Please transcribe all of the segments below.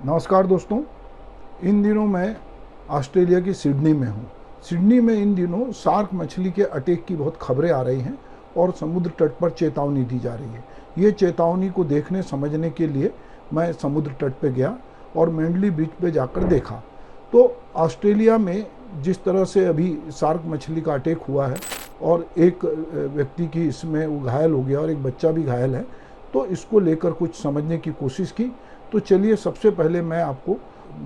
नमस्कार दोस्तों। इन दिनों मैं ऑस्ट्रेलिया की सिडनी में हूँ। सिडनी में इन दिनों शार्क मछली के अटैक की बहुत खबरें आ रही हैं और समुद्र तट पर चेतावनी दी जा रही है। ये चेतावनी को देखने समझने के लिए मैं समुद्र तट पे गया और मैंडली बीच पे जाकर देखा तो ऑस्ट्रेलिया में जिस तरह से अभी शार्क मछली का अटैक हुआ है और एक व्यक्ति की इसमें वो घायल हो गया और एक बच्चा भी घायल है, तो इसको लेकर कुछ समझने की कोशिश की। तो चलिए सबसे पहले मैं आपको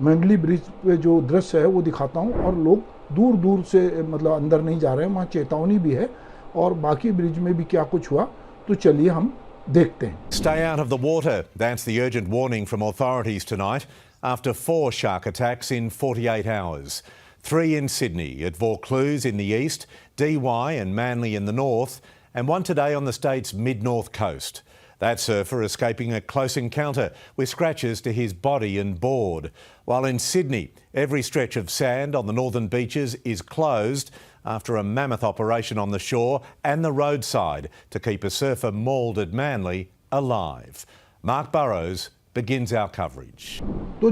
मैंडली ब्रिज पे जो दृश्य है वो दिखाता हूँ। और लोग दूर दूर से मतलब अंदर नहीं जा रहे हैं, वहाँ चेतावनी भी है और बाकी ब्रिज में भी क्या कुछ हुआ, तो चलिए हम देखते हैं। Stay out of the water. That's the urgent warning from authorities tonight after 4 shark attacks in 48 hours. 3 in Sydney, at Vaucluse in the east, Dee Why and Manly in the north, and one today on the state's mid-north coast. That surfer escaping a close encounter with scratches to his body and board. While in Sydney, every stretch of sand on the northern beaches is closed after a mammoth operation on the shore and the roadside to keep a surfer mauled at Manly alive. Mark Burrows begins our coverage. तो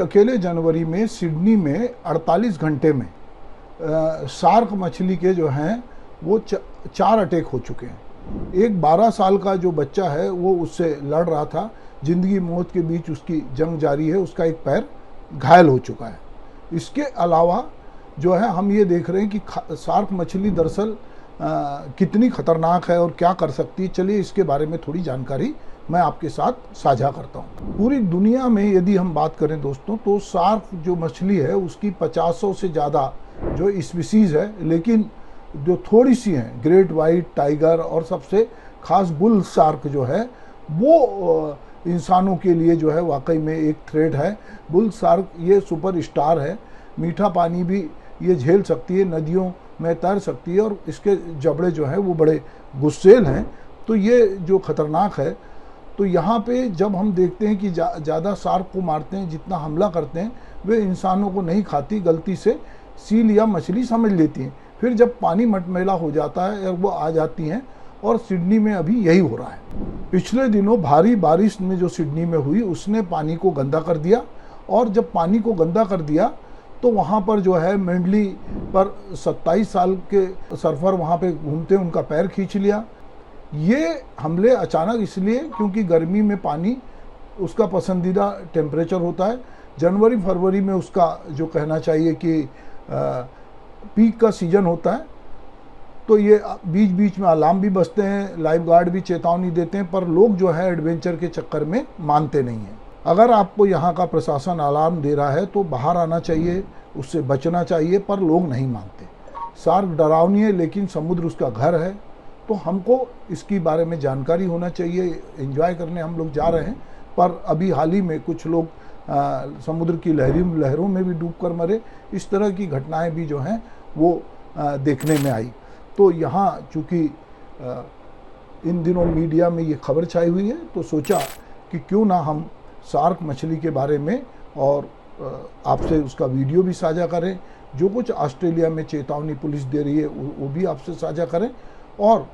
अकेले जनवरी में Sydney में 48 घंटे में shark मछली के जो हैं वो 4 अटैक हो चुके हैं। एक 12 साल का जो बच्चा है वो उससे लड़ रहा था, जिंदगी मौत के बीच उसकी जंग जारी है, उसका एक पैर घायल हो चुका है। इसके अलावा जो है हम ये देख रहे हैं कि शार्क मछली दरअसल कितनी खतरनाक है और क्या कर सकती है। चलिए इसके बारे में थोड़ी जानकारी मैं आपके साथ साझा करता हूँ। पूरी दुनिया में यदि हम बात करें दोस्तों, तो शार्क जो मछली है उसकी 50 से ज़्यादा जो स्पीसीज़ है, लेकिन जो थोड़ी सी हैं ग्रेट वाइट टाइगर और सबसे खास बुल शार्क जो है वो इंसानों के लिए जो है वाकई में एक थ्रेट है। बुल शार्क ये सुपर स्टार है, मीठा पानी भी ये झेल सकती है, नदियों में तैर सकती है और इसके जबड़े जो है वो बड़े गुस्सेल हैं। तो ये जो खतरनाक है, तो यहाँ पे जब हम देखते हैं कि ज़्यादा शार्क को मारते हैं, जितना हमला करते हैं, वे इंसानों को नहीं खाती, गलती से सील या मछली समझ लेती हैं। फिर जब पानी मटमैला हो जाता है और वो आ जाती हैं, और सिडनी में अभी यही हो रहा है। पिछले दिनों भारी बारिश में जो सिडनी में हुई उसने पानी को गंदा कर दिया, और जब पानी को गंदा कर दिया तो वहाँ पर जो है मैंडली पर 27 साल के सर्फर वहाँ पे घूमते हैं, उनका पैर खींच लिया। ये हमले अचानक इसलिए क्योंकि गर्मी में पानी उसका पसंदीदा टेम्परेचर होता है। जनवरी फरवरी में उसका जो कहना चाहिए कि पीक का सीजन होता है, तो ये बीच बीच में अलार्म भी बजते हैं, लाइफ गार्ड भी चेतावनी देते हैं, पर लोग जो है एडवेंचर के चक्कर में मानते नहीं हैं। अगर आपको यहाँ का प्रशासन अलार्म दे रहा है तो बाहर आना चाहिए, उससे बचना चाहिए, पर लोग नहीं मानते। शार्क डरावनी है लेकिन समुद्र उसका घर है, तो हमको इसकी बारे में जानकारी होना चाहिए। एंजॉय करने हम लोग जा रहे हैं, पर अभी हाल ही में कुछ लोग समुद्र की लहरों में भी डूबकर मरे। इस तरह की घटनाएं भी जो हैं वो देखने में आई। तो यहाँ चूँकि इन दिनों मीडिया में ये खबर छाई हुई है, तो सोचा कि क्यों ना हम शार्क मछली के बारे में और आपसे उसका वीडियो भी साझा करें। जो कुछ ऑस्ट्रेलिया में चेतावनी पुलिस दे रही है वो भी आपसे साझा करें, और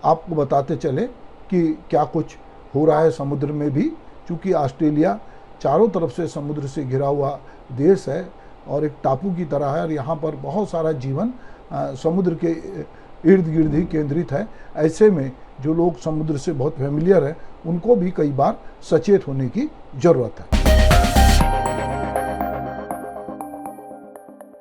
आपको बताते चले कि क्या कुछ हो रहा है समुद्र में भी। चूँकि ऑस्ट्रेलिया चारों तरफ से समुद्र से घिरा हुआ देश है और एक टापू की तरह है, और यहाँ पर बहुत सारा जीवन समुद्र के इर्द गिर्द ही केंद्रित है। ऐसे में जो लोग समुद्र से बहुत फेमिलियर हैं उनको भी कई बार सचेत होने की ज़रूरत है।